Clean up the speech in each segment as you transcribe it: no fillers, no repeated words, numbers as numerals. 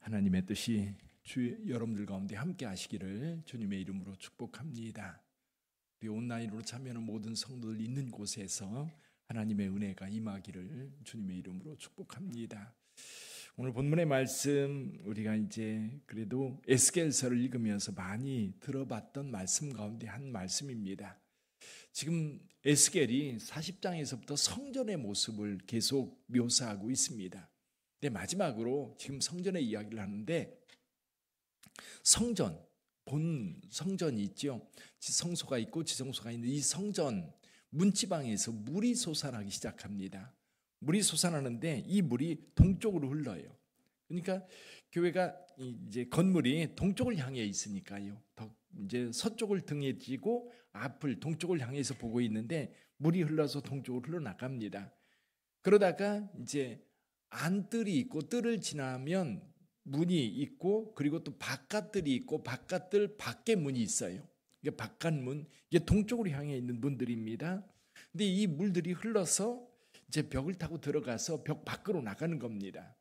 하나님의 뜻이 여러분들 가운데 함께 하시기를 주님의 이름으로 축복합니다. 우리 온라인으로 참여하는 모든 성도들 있는 곳에서 하나님의 은혜가 임하기를 주님의 이름으로 축복합니다. 오늘 본문의 말씀, 우리가 이제 그래도 에스겔서를 읽으면서 많이 들어봤던 말씀 가운데 한 말씀입니다. 지금 에스겔이 40장에서부터 성전의 모습을 계속 묘사하고 있습니다. 근데 마지막으로 지금 성전의 이야기를 하는데, 성전, 본 성전이 있죠. 성소가 있고 지성소가 있는 이 성전 문지방에서 물이 솟아나기 시작합니다. 물이 솟아나는데 이 물이 동쪽으로 흘러요. 그러니까 교회가 이제 건물이 동쪽을 향해 있으니까요. 이제 서쪽을 등에 지고 앞을 동쪽을 향해서 보고 있는데 물이 흘러서 동쪽으로 흘러나갑니다. 그러다가 이제 안뜰이 있고 뜰을 지나면 문이 있고 그리고 또 바깥뜰이 있고 바깥뜰 밖에 문이 있어요. 이게 바깥문, 이게 동쪽으로 향해 있는 문들입니다. 근데 이 물들이 흘러서 이제 벽을 타고 들어가서 벽 밖으로 나가는 겁니다.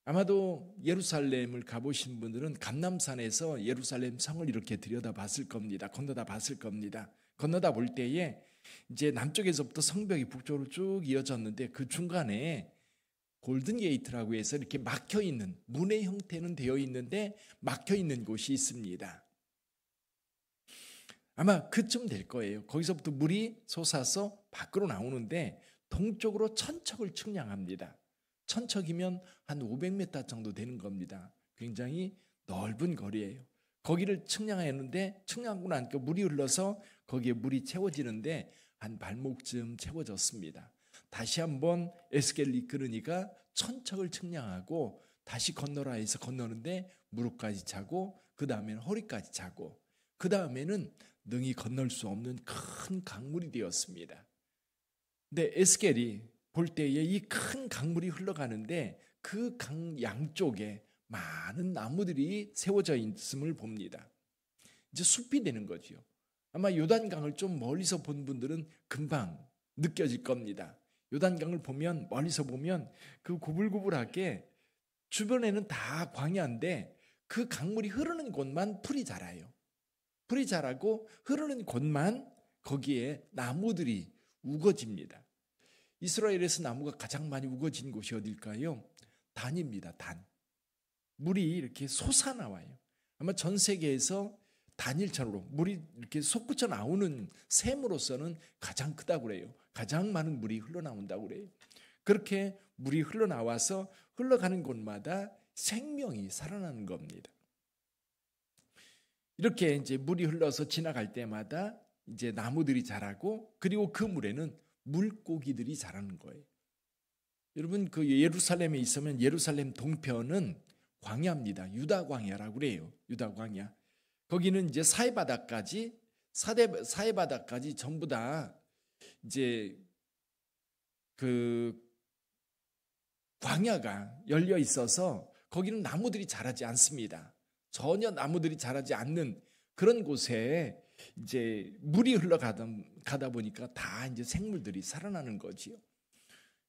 아마도 예루살렘을 가보신 분들은 감람산에서 예루살렘 성을 이렇게 들여다봤을 겁니다. 건너다 봤을 겁니다. 건너다 볼 때에 이제 남쪽에서부터 성벽이 북쪽으로 쭉 이어졌는데 그 중간에 골든 게이트라고 해서 이렇게 막혀 있는, 문의 형태는 되어 있는데 막혀 있는 곳이 있습니다. 아마 그쯤 될 거예요. 거기서부터 물이 솟아서 밖으로 나오는데 동쪽으로 천척을 측량합니다. 천척이면 한 500m 정도 되는 겁니다. 굉장히 넓은 거리예요. 거기를 측량했는데 측량하고 나니까 물이 흘러서 거기에 물이 채워지는데 한 발목쯤 채워졌습니다. 다시 한번 에스겔을 이끌으니까 천척을 측량하고 다시 건너라 해서 건너는데 무릎까지 차고 그 다음에는 허리까지 차고 그 다음에는 능히 건널 수 없는 큰 강물이 되었습니다. 근데 에스겔이 볼 때에 이 큰 강물이 흘러가는데 그 강 양쪽에 많은 나무들이 세워져 있음을 봅니다. 이제 숲이 되는 거죠. 아마 요단강을 좀 멀리서 본 분들은 금방 느껴질 겁니다. 요단강을 보면 멀리서 보면 그 구불구불하게 주변에는 다 광야인데 그 강물이 흐르는 곳만 풀이 자라요. 풀이 자라고 흐르는 곳만 거기에 나무들이 우거집니다. 이스라엘에서 나무가 가장 많이 우거진 곳이 어딜까요? 단입니다. 단. 물이 이렇게 솟아나와요. 아마 전 세계에서 단일차로 물이 이렇게 솟구쳐 나오는 샘으로서는 가장 크다고 그래요. 가장 많은 물이 흘러나온다고 그래요. 그렇게 물이 흘러나와서 흘러가는 곳마다 생명이 살아나는 겁니다. 이렇게 이제 물이 흘러서 지나갈 때마다 이제 나무들이 자라고 그리고 그 물에는 물고기들이 자라는 거예요. 여러분 그 예루살렘에 있으면 예루살렘 동편은 광야입니다. 유다 광야라고 그래요. 유다 광야. 거기는 이제 사해바다까지 전부 다 이제 그 광야가 열려 있어서 거기는 나무들이 자라지 않습니다. 전혀 나무들이 자라지 않는 그런 곳에 이제 물이 흘러가다 보니까 다 이제 생물들이 살아나는 거지요.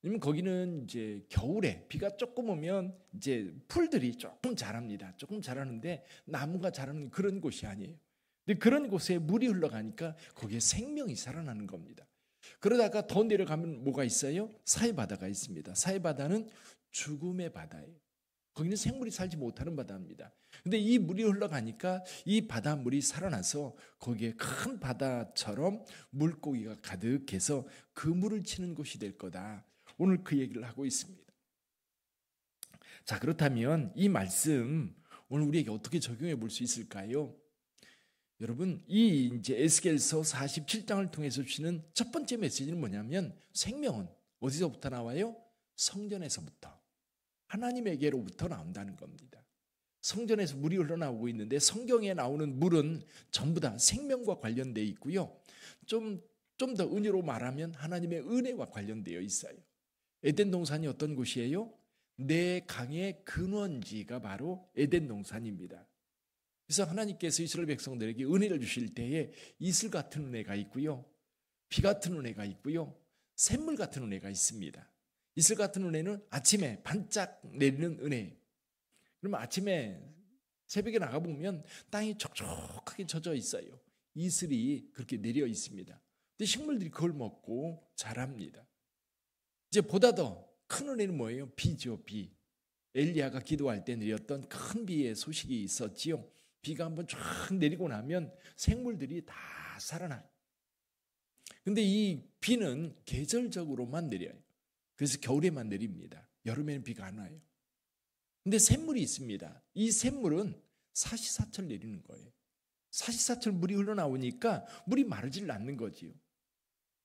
왜냐면 거기는 이제 겨울에 비가 조금 오면 이제 풀들이 조금 자랍니다. 조금 자라는데 나무가 자라는 그런 곳이 아니에요. 근데 그런 곳에 물이 흘러가니까 거기에 생명이 살아나는 겁니다. 그러다가 더 내려가면 뭐가 있어요? 사해바다가 있습니다. 사해바다는 죽음의 바다예요. 거기는 생물이 살지 못하는 바다입니다. 근데 이 물이 흘러가니까 이 바닷물이 살아나서 거기에 큰 바다처럼 물고기가 가득해서 그물을 치는 곳이 될 거다. 오늘 그 얘기를 하고 있습니다. 자, 그렇다면 이 말씀 오늘 우리에게 어떻게 적용해 볼 수 있을까요? 여러분, 이 이제 에스겔서 47장을 통해서 주시는 첫 번째 메시지는 뭐냐면 생명은 어디서부터 나와요? 성전에서부터. 하나님에게로부터 나온다는 겁니다. 성전에서 물이 흘러나오고 있는데 성경에 나오는 물은 전부 다 생명과 관련되어 있고요. 좀 더 은혜로 말하면 하나님의 은혜와 관련되어 있어요. 에덴 동산이 어떤 곳이에요? 내 강의 근원지가 바로 에덴 동산입니다. 그래서 하나님께서 이스라엘 백성들에게 은혜를 주실 때에 이슬 같은 은혜가 있고요. 비 같은 은혜가 있고요. 샘물 같은 은혜가 있습니다. 이슬 같은 은혜는 아침에 반짝 내리는 은혜. 그러면 아침에 새벽에 나가보면 땅이 촉촉하게 젖어 있어요. 이슬이 그렇게 내려 있습니다. 근데 식물들이 그걸 먹고 자랍니다. 이제 보다 더 큰 은혜는 뭐예요? 비죠, 비. 엘리야가 기도할 때 내렸던 큰 비의 소식이 있었지요. 비가 한번 쫙 내리고 나면 생물들이 다 살아나요. 근데 이 비는 계절적으로만 내려요. 그래서 겨울에만 내립니다. 여름에는 비가 안 와요. 근데 샘물이 있습니다. 이 샘물은 사시사철 내리는 거예요. 사시사철 물이 흘러나오니까 물이 마르질 않는 거지요.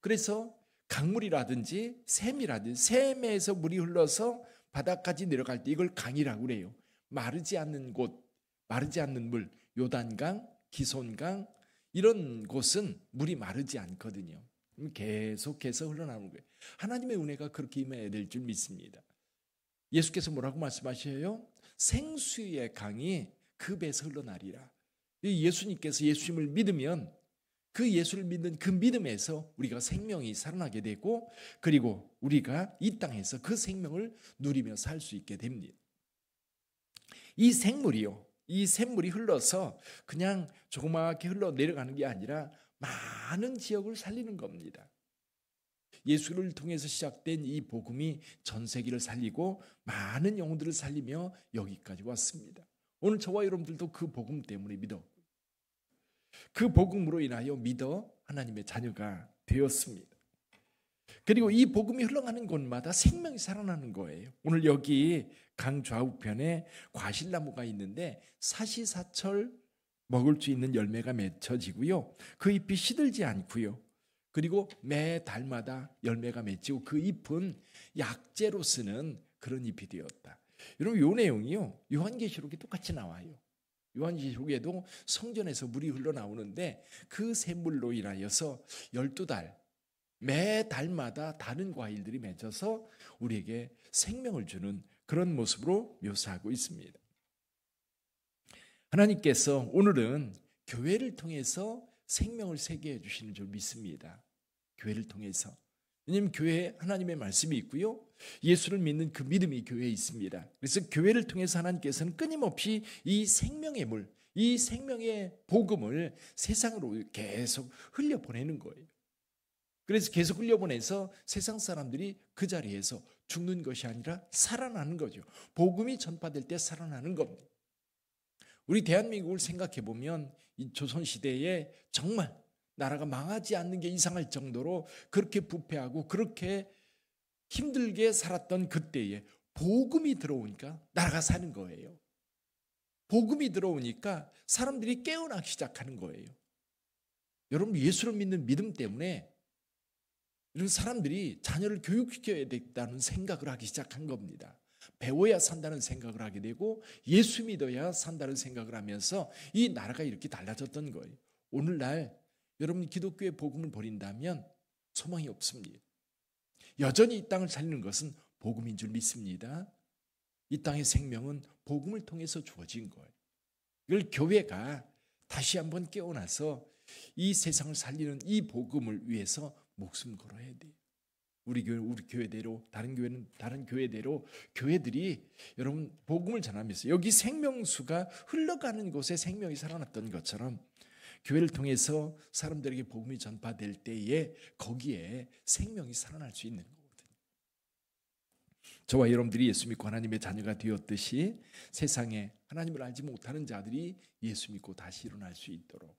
그래서 강물이라든지 샘이라든지 샘에서 물이 흘러서 바닥까지 내려갈 때 이걸 강이라고 그래요. 마르지 않는 곳, 마르지 않는 물, 요단강, 기손강 이런 곳은 물이 마르지 않거든요. 계속해서 흘러나오는 거예요. 하나님의 은혜가 그렇게 임해야 될 줄 믿습니다. 예수께서 뭐라고 말씀하셔요? 생수의 강이 그 배에서 흘러나리라. 예수님께서 예수님을 믿으면 그 예수를 믿는 그 믿음에서 우리가 생명이 살아나게 되고 그리고 우리가 이 땅에서 그 생명을 누리며 살 수 있게 됩니다. 이 생물이요. 이 샘물이 흘러서 그냥 조그맣게 흘러 내려가는 게 아니라 많은 지역을 살리는 겁니다. 예수를 통해서 시작된 이 복음이 전 세계를 살리고 많은 영혼들을 살리며 여기까지 왔습니다. 오늘 저와 여러분들도 그 복음 때문에 믿어. 그 복음으로 인하여 믿어 하나님의 자녀가 되었습니다. 그리고 이 복음이 흘러가는 곳마다 생명이 살아나는 거예요. 오늘 여기 강 좌우편에 과실나무가 있는데 사시사철 먹을 수 있는 열매가 맺혀지고요. 그 잎이 시들지 않고요. 그리고 매 달마다 열매가 맺히고 그 잎은 약재로 쓰는 그런 잎이 되었다. 여러분 이 내용이요. 요한계시록에 똑같이 나와요. 요한계시록에도 성전에서 물이 흘러나오는데 그 샘물로 인하여서 12달 매 달마다 다른 과일들이 맺어서 우리에게 생명을 주는 그런 모습으로 묘사하고 있습니다. 하나님께서 오늘은 교회를 통해서 생명을 새게 해주시는 줄 믿습니다. 교회를 통해서. 왜냐하면 교회에 하나님의 말씀이 있고요. 예수를 믿는 그 믿음이 교회에 있습니다. 그래서 교회를 통해서 하나님께서는 끊임없이 이 생명의 물, 이 생명의 복음을 세상으로 계속 흘려보내는 거예요. 그래서 계속 흘려보내서 세상 사람들이 그 자리에서 죽는 것이 아니라 살아나는 거죠. 복음이 전파될 때 살아나는 겁니다. 우리 대한민국을 생각해 보면 이 조선시대에 정말 나라가 망하지 않는 게 이상할 정도로 그렇게 부패하고 그렇게 힘들게 살았던 그때에 복음이 들어오니까 나라가 사는 거예요. 복음이 들어오니까 사람들이 깨어나기 시작하는 거예요. 여러분 예수를 믿는 믿음 때문에 이런 사람들이 자녀를 교육시켜야 되겠다는 생각을 하기 시작한 겁니다. 배워야 산다는 생각을 하게 되고 예수 믿어야 산다는 생각을 하면서 이 나라가 이렇게 달라졌던 거예요. 오늘날 여러분 기독교의 복음을 버린다면 소망이 없습니다. 여전히 이 땅을 살리는 것은 복음인 줄 믿습니다. 이 땅의 생명은 복음을 통해서 주어진 거예요. 이걸 교회가 다시 한번 깨어나서 이 세상을 살리는 이 복음을 위해서 목숨 걸어야 돼요. 우리 교회대로 다른 교회는 다른 교회대로 교회들이 여러분 복음을 전하면서 여기 생명수가 흘러가는 곳에 생명이 살아났던 것처럼 교회를 통해서 사람들에게 복음이 전파될 때에 거기에 생명이 살아날 수 있는 거거든요. 저와 여러분들이 예수 믿고 하나님의 자녀가 되었듯이 세상에 하나님을 알지 못하는 자들이 예수 믿고 다시 일어날 수 있도록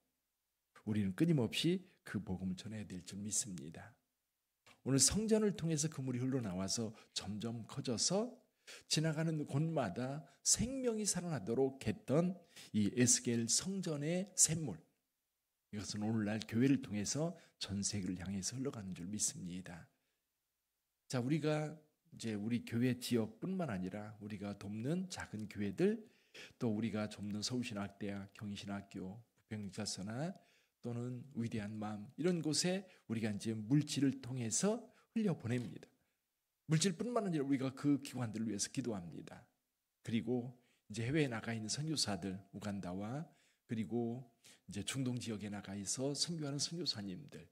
우리는 끊임없이 그 복음을 전해야 될 줄 믿습니다. 오늘 성전을 통해서 그 물이 흘러나와서 점점 커져서 지나가는 곳마다 생명이 살아나도록 했던 이 에스겔 성전의 샘물, 이것은 오늘날 교회를 통해서 전 세계를 향해서 흘러가는 줄 믿습니다. 자, 우리가 이제 우리 교회 지역뿐만 아니라 우리가 돕는 작은 교회들, 또 우리가 돕는 서울신학대학, 경희신학교, 부평육사서나 또는 위대한 마음 이런 곳에 우리가 이제 물질을 통해서 흘려보냅니다. 물질뿐만 아니라 우리가 그 기관들을 위해서 기도합니다. 그리고 이제 해외에 나가 있는 선교사들, 우간다와 그리고 이제 중동 지역에 나가 있어 선교하는 선교사님들,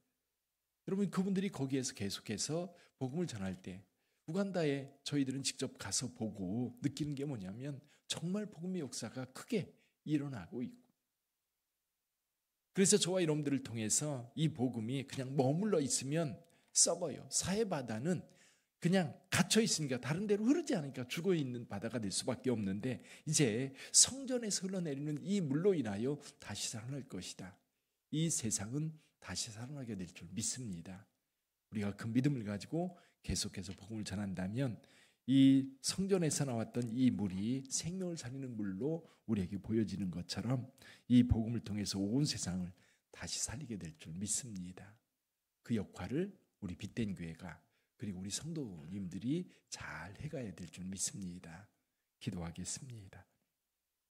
여러분 그분들이 거기에서 계속해서 복음을 전할 때 우간다에 저희들은 직접 가서 보고 느끼는 게 뭐냐면 정말 복음의 역사가 크게 일어나고 있고, 그래서 저와 여러분들을 통해서 이 복음이 그냥 머물러 있으면 썩어요. 사해 바다는 그냥 갇혀 있으니까 다른 데로 흐르지 않으니까 죽어 있는 바다가 될 수밖에 없는데, 이제 성전에서 흘러내리는 이 물로 인하여 다시 살아날 것이다. 이 세상은 다시 살아나게 될 줄 믿습니다. 우리가 그 믿음을 가지고 계속해서 복음을 전한다면 이 성전에서 나왔던 이 물이 생명을 살리는 물로 우리에게 보여지는 것처럼 이 복음을 통해서 온 세상을 다시 살리게 될 줄 믿습니다. 그 역할을 우리 빛된 교회가, 그리고 우리 성도님들이 잘 해가야 될 줄 믿습니다. 기도하겠습니다.